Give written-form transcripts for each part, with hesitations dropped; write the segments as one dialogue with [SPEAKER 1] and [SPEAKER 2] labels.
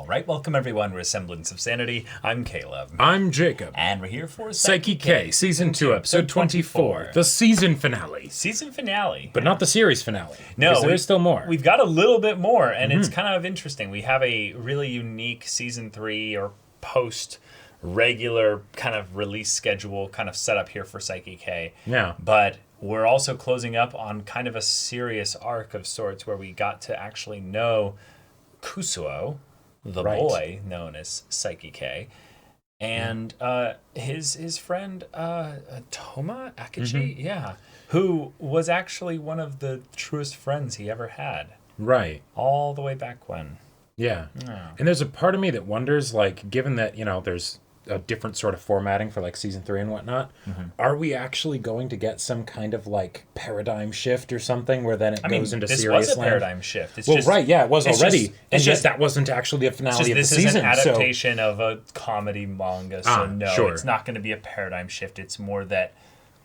[SPEAKER 1] right, welcome everyone. We're Semblance of Sanity. I'm Caleb.
[SPEAKER 2] I'm Jacob.
[SPEAKER 1] And we're here for
[SPEAKER 2] Saiki K, Season 2, Episode 24. The season finale.
[SPEAKER 1] Season finale.
[SPEAKER 2] But not the series finale.
[SPEAKER 1] No.
[SPEAKER 2] There is still more.
[SPEAKER 1] We've got a little bit more, and it's kind of interesting. We have a really unique Season 3 or post-regular kind of release schedule kind of set up here for Saiki K.
[SPEAKER 2] Yeah.
[SPEAKER 1] But we're also closing up on kind of a serious arc of sorts where we got to actually know Kusuo, the boy known as Saiki K, and his friend Toma Akechi, who was actually one of the truest friends he ever had.
[SPEAKER 2] Right.
[SPEAKER 1] All the way back when.
[SPEAKER 2] Yeah. And there's a part of me that wonders, like, given that, there's a different sort of formatting for, like, Season 3 and whatnot, are we actually going to get some kind of, like, paradigm shift or something where then it goes into serious land?
[SPEAKER 1] This was a paradigm shift. It's
[SPEAKER 2] it was already.
[SPEAKER 1] And
[SPEAKER 2] yet that wasn't actually a finale of the season.
[SPEAKER 1] This is an adaptation of a comedy manga, so it's not going to be a paradigm shift. It's more that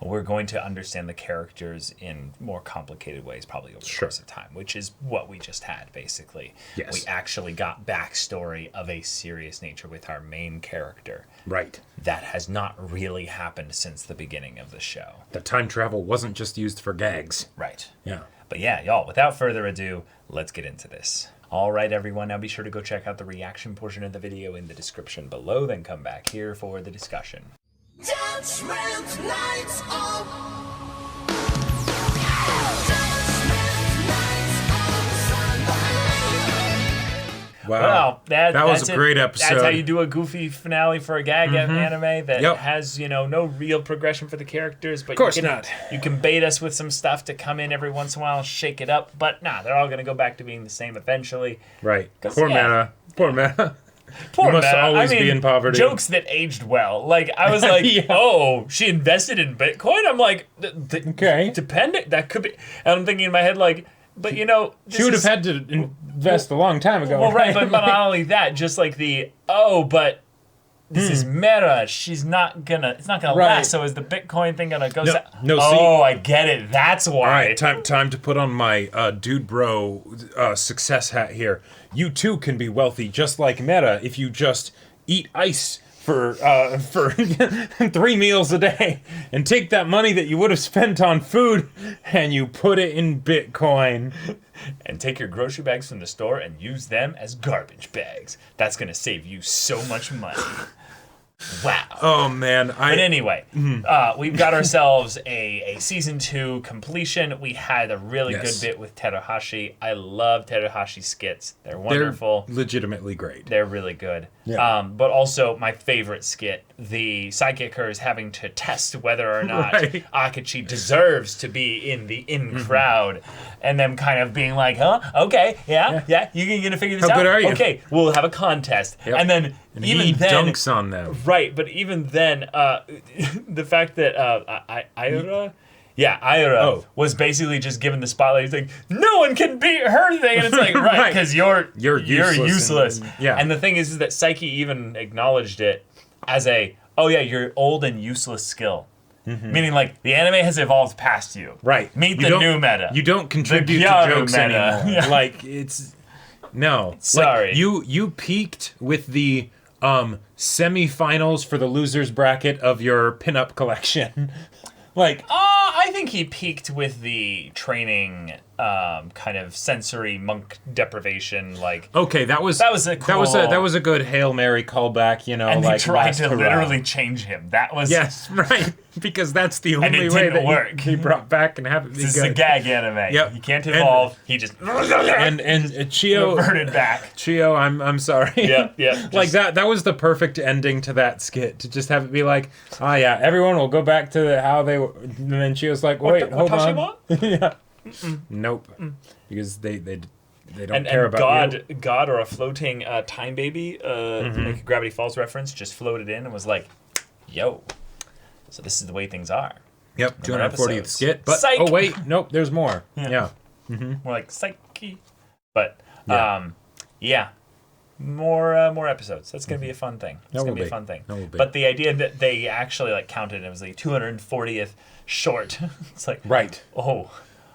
[SPEAKER 1] we're going to understand the characters in more complicated ways, probably over the course of time, which is what we just had, basically.
[SPEAKER 2] Yes.
[SPEAKER 1] We actually got backstory of a serious nature with our main character.
[SPEAKER 2] Right.
[SPEAKER 1] That has not really happened since the beginning of the show.
[SPEAKER 2] The time travel wasn't just used for gags.
[SPEAKER 1] Right.
[SPEAKER 2] Yeah.
[SPEAKER 1] But yeah, y'all, without further ado, let's get into this. All right, everyone, now be sure to go check out the reaction portion of the video in the description below, then come back here for the discussion.
[SPEAKER 3] Judgment lights up.
[SPEAKER 2] Wow.
[SPEAKER 1] Well,
[SPEAKER 2] that was a great episode.
[SPEAKER 1] That's how you do a goofy finale for a gag anime that has, no real progression for the characters. But
[SPEAKER 2] of course not.
[SPEAKER 1] You can bait us with some stuff to come in every once in a while, shake it up. But they're all going to go back to being the same eventually.
[SPEAKER 2] Right. Poor Meta. Poor Meta.
[SPEAKER 1] Poor
[SPEAKER 2] you must
[SPEAKER 1] Meta.
[SPEAKER 2] always be in poverty.
[SPEAKER 1] Jokes that aged well. Like, I was like, oh, she invested in Bitcoin? I'm like,
[SPEAKER 2] okay.
[SPEAKER 1] Dependent. That could be. And I'm thinking in my head, like, but
[SPEAKER 2] she would have had to invest a long time ago.
[SPEAKER 1] Well, right, but not only that, just like but this is Meta. She's not gonna. It's not gonna last. So is the Bitcoin thing gonna go? I get it. That's why.
[SPEAKER 2] All right, time to put on my dude bro success hat here. You too can be wealthy, just like Meta, if you just eat ice for 3 meals a day and take that money that you would have spent on food and you put it in Bitcoin.
[SPEAKER 1] And take your grocery bags from the store and use them as garbage bags. That's going to save you so much money. Wow.
[SPEAKER 2] Oh, man.
[SPEAKER 1] But anyway, we've got ourselves a Season 2 completion. We had a really good bit with Teruhashi. I love Teruhashi's skits. They're wonderful.
[SPEAKER 2] They're legitimately great.
[SPEAKER 1] They're really good.
[SPEAKER 2] Yeah.
[SPEAKER 1] But also, my favorite skit, the sidekicker is having to test whether or not Akechi deserves to be in the crowd. And them kind of being like, okay, yeah, you're going to figure this out?
[SPEAKER 2] How good are you?
[SPEAKER 1] Okay, we'll have a contest.
[SPEAKER 2] Yep.
[SPEAKER 1] And then
[SPEAKER 2] he dunks on them.
[SPEAKER 1] Right, but even then, the fact that Ayura was basically just given the spotlight. He's like, no one can beat her thing. And it's like, because you're useless. And the thing is that Saiki even acknowledged it as you're old and useless skill. Meaning, like, the anime has evolved past you.
[SPEAKER 2] Right.
[SPEAKER 1] Meet the new meta.
[SPEAKER 2] You don't contribute to jokes anymore. Yeah. Like, it's... No.
[SPEAKER 1] Sorry.
[SPEAKER 2] Like, you peaked with the semi-finals for the losers bracket of your pinup collection. Like...
[SPEAKER 1] I think he peaked with the training kind of sensory monk deprivation, like...
[SPEAKER 2] Okay, that was a good Hail Mary callback,
[SPEAKER 1] And they tried to literally change him. That was...
[SPEAKER 2] Yes, right. Because that's the only way that he brought back and have it be good.
[SPEAKER 1] This is a gag anime.
[SPEAKER 2] Yep.
[SPEAKER 1] He can't evolve. He just...
[SPEAKER 2] And Chio...
[SPEAKER 1] reverted back.
[SPEAKER 2] Chio, I'm sorry.
[SPEAKER 1] Yeah.
[SPEAKER 2] Like, that was the perfect ending to that skit. To just have it be like, everyone will go back to how they were... And then Chio's like, wait, hold on. Yeah. Nope. Because they don't care about you.
[SPEAKER 1] God or a floating time baby, like a Gravity Falls reference, just floated in and was like, yo. So this is the way things are.
[SPEAKER 2] Yep, 240th skit. But,
[SPEAKER 1] Psych!
[SPEAKER 2] oh wait, nope, there's more. Yeah.
[SPEAKER 1] More like Saiki. But, more episodes. That's going to be a fun thing. It's going to be a fun thing. But the idea that they actually counted, it was the 240th short. It's like,
[SPEAKER 2] right.
[SPEAKER 1] Oh.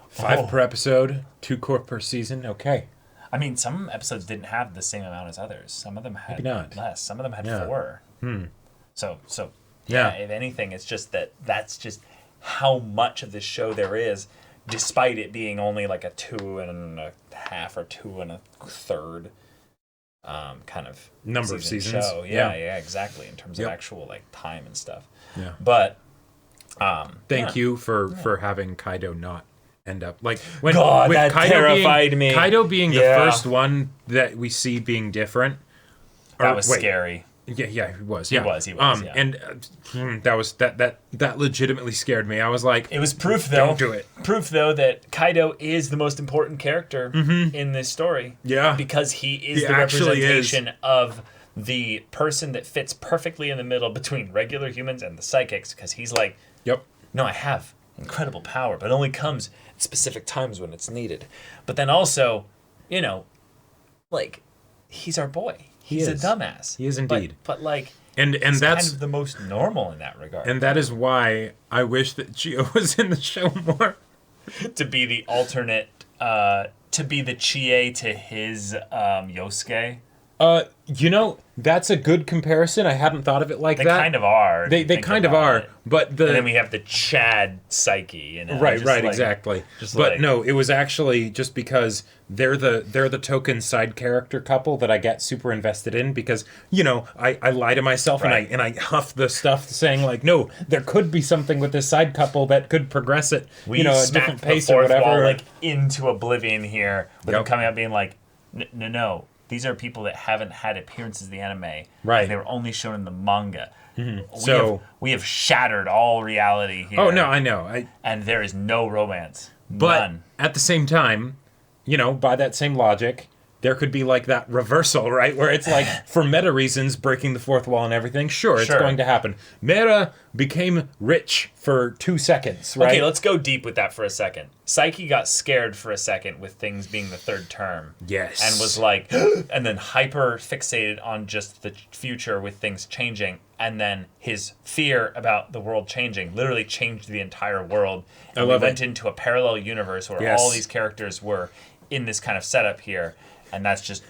[SPEAKER 2] 5 per episode, 2 per season. Okay.
[SPEAKER 1] I mean, some episodes didn't have the same amount as others. Some of them had less. Some of them had 4. So yeah, if anything, it's just that's just how much of this show there is, despite it being only like a 2.5 or 2 1/3 kind of
[SPEAKER 2] number of seasons.
[SPEAKER 1] Show. Yeah, exactly. In terms of actual like time and stuff.
[SPEAKER 2] Yeah.
[SPEAKER 1] But
[SPEAKER 2] thank you for having Kaido not end up like when
[SPEAKER 1] God,
[SPEAKER 2] with
[SPEAKER 1] that
[SPEAKER 2] Kaido
[SPEAKER 1] terrified me.
[SPEAKER 2] Kaido being the first one that we see being different.
[SPEAKER 1] That was scary.
[SPEAKER 2] Yeah, he was. Yeah,
[SPEAKER 1] he was. Yeah.
[SPEAKER 2] And that legitimately scared me. I was like,
[SPEAKER 1] it was proof, though.
[SPEAKER 2] Don't do it.
[SPEAKER 1] Proof, though, that Kaido is the most important character in this story.
[SPEAKER 2] Yeah,
[SPEAKER 1] because he is the representation of the person that fits perfectly in the middle between regular humans and the psychics. Because he's like, no, I have incredible power, but it only comes at specific times when it's needed. But then also, you know, like, he's our boy. He's a dumbass.
[SPEAKER 2] He is indeed.
[SPEAKER 1] But like,
[SPEAKER 2] and
[SPEAKER 1] he's
[SPEAKER 2] that's
[SPEAKER 1] kind of the most normal in that regard.
[SPEAKER 2] And that is why I wish that Chio was in the show more.
[SPEAKER 1] To be the alternate, to be the Chie to his Yosuke.
[SPEAKER 2] You know, that's a good comparison. I hadn't thought of it like that.
[SPEAKER 1] They kind of are.
[SPEAKER 2] They kind of are, but
[SPEAKER 1] and then we have the Chad Saiki, you know.
[SPEAKER 2] Right, exactly. But no, it was actually just because they're the token side character couple that I get super invested in because, you know, I lie to myself and I huff the stuff saying like, no, there could be something with this side couple that could progress it, you know, at a different pace or whatever.
[SPEAKER 1] Wall, like into oblivion here, with them coming out being like, no. These are people that haven't had appearances in the anime.
[SPEAKER 2] Right.
[SPEAKER 1] They were only shown in the manga.
[SPEAKER 2] So
[SPEAKER 1] we have shattered all reality here.
[SPEAKER 2] Oh, no, I know.
[SPEAKER 1] And there is no romance.
[SPEAKER 2] But
[SPEAKER 1] None.
[SPEAKER 2] At the same time, you know, by that same logic, there could be like that reversal, right? Where it's like, for meta reasons, breaking the fourth wall and everything, sure, it's going to happen. Meta became rich for 2 seconds, right?
[SPEAKER 1] Okay, let's go deep with that for a second. Saiki got scared for a second with things being the third term.
[SPEAKER 2] Yes.
[SPEAKER 1] And was like, and then hyper fixated on just the future with things changing. And then his fear about the world changing literally changed the entire world. And we went into a parallel universe where all these characters were in this kind of setup here. And that's just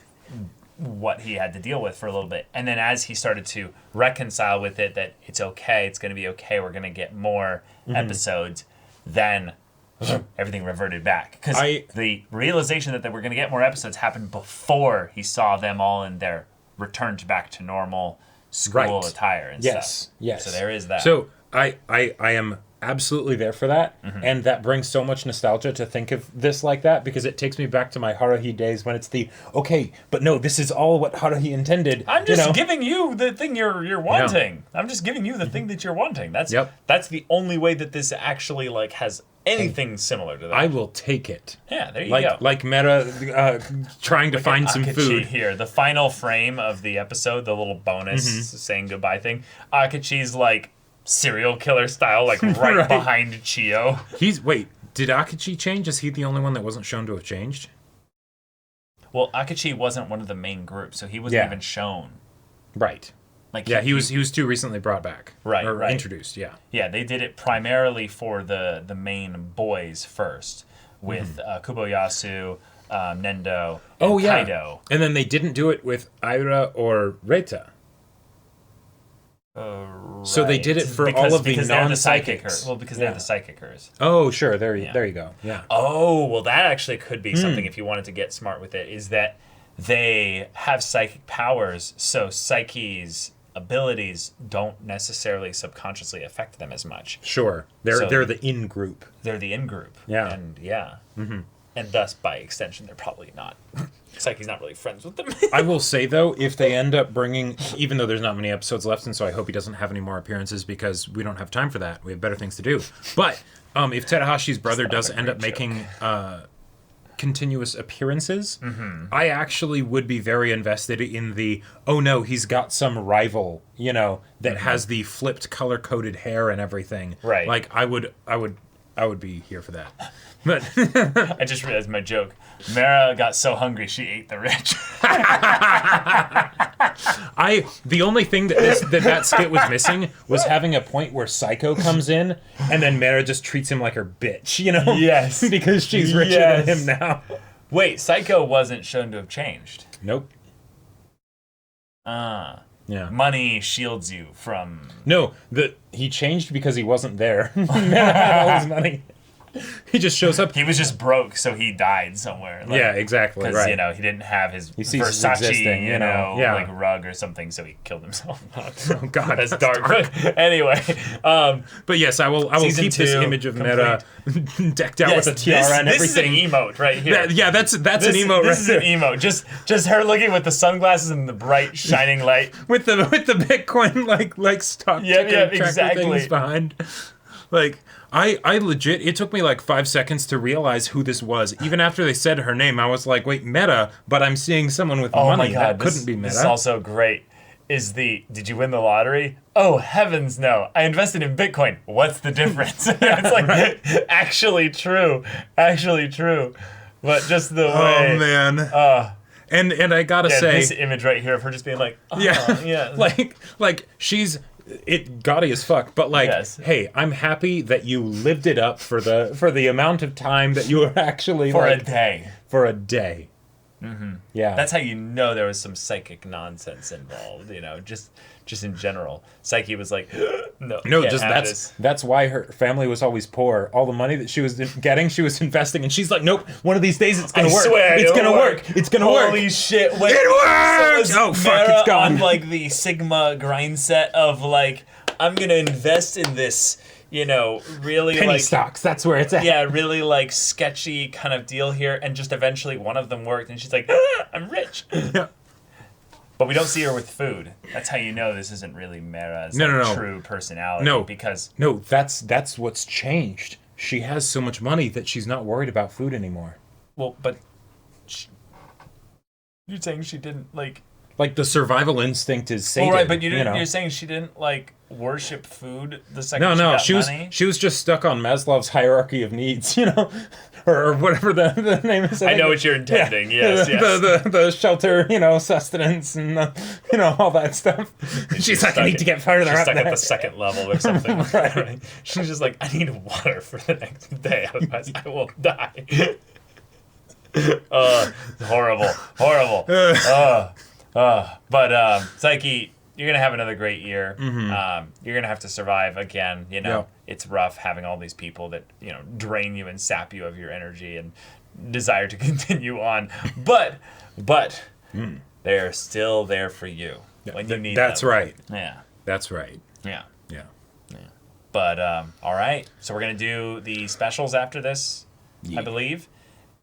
[SPEAKER 1] what he had to deal with for a little bit. And then as he started to reconcile with it, that it's okay, it's going to be okay, we're going to get more episodes, then everything reverted back. Because the realization that we're going to get more episodes happened before he saw them all in their returned back to normal school attire and stuff.
[SPEAKER 2] Yes.
[SPEAKER 1] So there is that.
[SPEAKER 2] So I am absolutely there for that, and that brings so much nostalgia to think of this like that, because it takes me back to my Haruhi days when it's but no, this is all what Haruhi intended.
[SPEAKER 1] I'm just giving you the thing you're wanting. I'm just giving you the thing that you're wanting. That's the only way that this actually like has anything similar to that.
[SPEAKER 2] I will take it.
[SPEAKER 1] Yeah, there you go.
[SPEAKER 2] Like Meta trying to find some food
[SPEAKER 1] here. The final frame of the episode, the little bonus saying goodbye thing. Akachi's like serial killer style, like right behind Chio.
[SPEAKER 2] Did Akachi change? Is he the only one that wasn't shown to have changed?
[SPEAKER 1] Well, Akachi wasn't one of the main group, so he wasn't even shown.
[SPEAKER 2] Right.
[SPEAKER 1] Like
[SPEAKER 2] he was too recently brought back. Or introduced,
[SPEAKER 1] Yeah, they did it primarily for the main boys first, with Kuboyasu, Nendo, and Kaido.
[SPEAKER 2] And then they didn't do it with Aira or Reta. So they did it for all of the non-psychics.
[SPEAKER 1] Because they're the psychicers.
[SPEAKER 2] Oh, sure. There you go. Yeah.
[SPEAKER 1] Oh, well, that actually could be something if you wanted to get smart with it, is that they have psychic powers, so Psyche's abilities don't necessarily subconsciously affect them as much.
[SPEAKER 2] Sure. They're the in-group.
[SPEAKER 1] They're the in-group.
[SPEAKER 2] Yeah.
[SPEAKER 1] And and thus, by extension, they're probably not. Psyche's not really friends with them.
[SPEAKER 2] I will say, though, if they end up bringing, even though there's not many episodes left, and so I hope he doesn't have any more appearances because we don't have time for that. We have better things to do. But if Terahashi's brother does end up making continuous appearances, I actually would be very invested in he's got some rival, that has the flipped color-coded hair and everything.
[SPEAKER 1] Right.
[SPEAKER 2] Like, I would be here for that. But
[SPEAKER 1] I just realized my joke. Mara got so hungry she ate the rich.
[SPEAKER 2] The only thing that skit was missing was having a point where Psycho comes in and then Mara just treats him like her bitch,
[SPEAKER 1] Yes.
[SPEAKER 2] because she's richer than him now.
[SPEAKER 1] Wait, Psycho wasn't shown to have changed.
[SPEAKER 2] Nope.
[SPEAKER 1] Ah.
[SPEAKER 2] Yeah.
[SPEAKER 1] Money shields you from...
[SPEAKER 2] No, he changed because he wasn't there. He never had all his money. He just shows up.
[SPEAKER 1] He was just broke, so he died somewhere. Like,
[SPEAKER 2] yeah, exactly.
[SPEAKER 1] Because,
[SPEAKER 2] right.
[SPEAKER 1] you know, he didn't have his
[SPEAKER 2] He ceases
[SPEAKER 1] Versace,
[SPEAKER 2] existing,
[SPEAKER 1] you know,
[SPEAKER 2] yeah.
[SPEAKER 1] like rug or something, so he killed himself.
[SPEAKER 2] Oh God,
[SPEAKER 1] That's dark. But anyway,
[SPEAKER 2] but yes, I will
[SPEAKER 1] Season
[SPEAKER 2] keep this
[SPEAKER 1] 2
[SPEAKER 2] image of Meta decked out
[SPEAKER 1] yes,
[SPEAKER 2] with a tiara and
[SPEAKER 1] this
[SPEAKER 2] everything.
[SPEAKER 1] This is an emote right here.
[SPEAKER 2] Yeah, that's an emote.
[SPEAKER 1] This
[SPEAKER 2] right
[SPEAKER 1] is an emote. Just her looking with the sunglasses and the bright shining light.
[SPEAKER 2] with the Bitcoin like stock ticker tracker
[SPEAKER 1] exactly.
[SPEAKER 2] things behind. Like I legit, it took me like 5 seconds to realize who this was. Even after they said her name, I was like, wait, Meta, but I'm seeing someone with money.
[SPEAKER 1] My God,
[SPEAKER 2] that couldn't be Meta.
[SPEAKER 1] This is also great. Did you win the lottery? Oh, heavens no. I invested in Bitcoin. What's the difference? It's like,
[SPEAKER 2] right.
[SPEAKER 1] Actually true. But just the way.
[SPEAKER 2] Oh man. And I gotta say,
[SPEAKER 1] this image right here of her just being like, yeah.
[SPEAKER 2] like she's gaudy as fuck, but like,
[SPEAKER 1] Yes.
[SPEAKER 2] hey, I'm happy that you lived it up for the amount of time that you were actually
[SPEAKER 1] For
[SPEAKER 2] like,
[SPEAKER 1] a day.
[SPEAKER 2] For a day. Mm-hmm. Yeah.
[SPEAKER 1] That's how you know there was some psychic nonsense involved, you know, just in general. Psyche was like, no,
[SPEAKER 2] just that's why her family was always poor. All the money that she was getting, she was investing, and she's like, nope, one of these days it's gonna work. It's gonna work. It's gonna work.
[SPEAKER 1] Holy shit! Wait,
[SPEAKER 2] it works!
[SPEAKER 1] So
[SPEAKER 2] oh fuck, it's gone.
[SPEAKER 1] On like the Sigma grind set of like, I'm gonna invest in this, you know, really
[SPEAKER 2] penny
[SPEAKER 1] like
[SPEAKER 2] stocks. That's where it's at.
[SPEAKER 1] yeah, really like sketchy kind of deal here, and just eventually one of them worked, and she's like, I'm rich.
[SPEAKER 2] Yeah.
[SPEAKER 1] But we don't see her with food. That's how you know this isn't really Mera's true personality.
[SPEAKER 2] No,
[SPEAKER 1] because
[SPEAKER 2] that's what's changed. She has so much money that she's not worried about food anymore.
[SPEAKER 1] well, but you're saying she didn't like.
[SPEAKER 2] Like the survival instinct is sated.
[SPEAKER 1] Well, right, but you're
[SPEAKER 2] know?
[SPEAKER 1] saying she didn't like worship food the second
[SPEAKER 2] No,
[SPEAKER 1] she got money?
[SPEAKER 2] she was just stuck on Maslow's hierarchy of needs, you know, or whatever the name is.
[SPEAKER 1] I know what you're intending.
[SPEAKER 2] Yeah.
[SPEAKER 1] Yes, yes.
[SPEAKER 2] The shelter, you know, sustenance and you know all that stuff. She's like, I need to get further
[SPEAKER 1] She's
[SPEAKER 2] up
[SPEAKER 1] stuck
[SPEAKER 2] there.
[SPEAKER 1] at the second level or something. Right. She's just like, I need water for the next day, otherwise I will die. Horrible. But Psyche, you're gonna have another great year. Mm-hmm. You're gonna have to survive again. You know, It's rough having all these people that drain you and sap you of your energy and desire to continue on. But they're still there for you when you need them.
[SPEAKER 2] That's right.
[SPEAKER 1] Yeah.
[SPEAKER 2] That's right.
[SPEAKER 1] Yeah.
[SPEAKER 2] Yeah.
[SPEAKER 1] But all right, so we're gonna do the specials after this, I believe.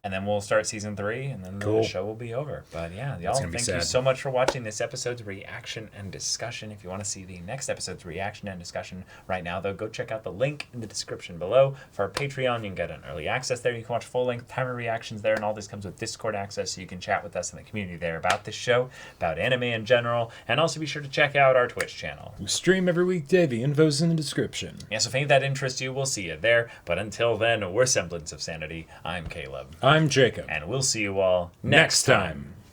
[SPEAKER 1] And then we'll start season 3, and then the show will be over. But yeah, y'all, thank you so much for watching this episode's reaction and discussion. If you want to see the next episode's reaction and discussion right now, though, go check out the link in the description below. For our Patreon, you can get an early access there. You can watch full-length timer reactions there, and all this comes with Discord access, so you can chat with us in the community there about this show, about anime in general, and also be sure to check out our Twitch channel.
[SPEAKER 2] We stream every weekday. The info's in the description.
[SPEAKER 1] Yeah, so if any of that interests you, we'll see you there. But until then, we're Semblance of Sanity. I'm Caleb.
[SPEAKER 2] I'm Jacob.
[SPEAKER 1] And we'll see you all
[SPEAKER 2] next time.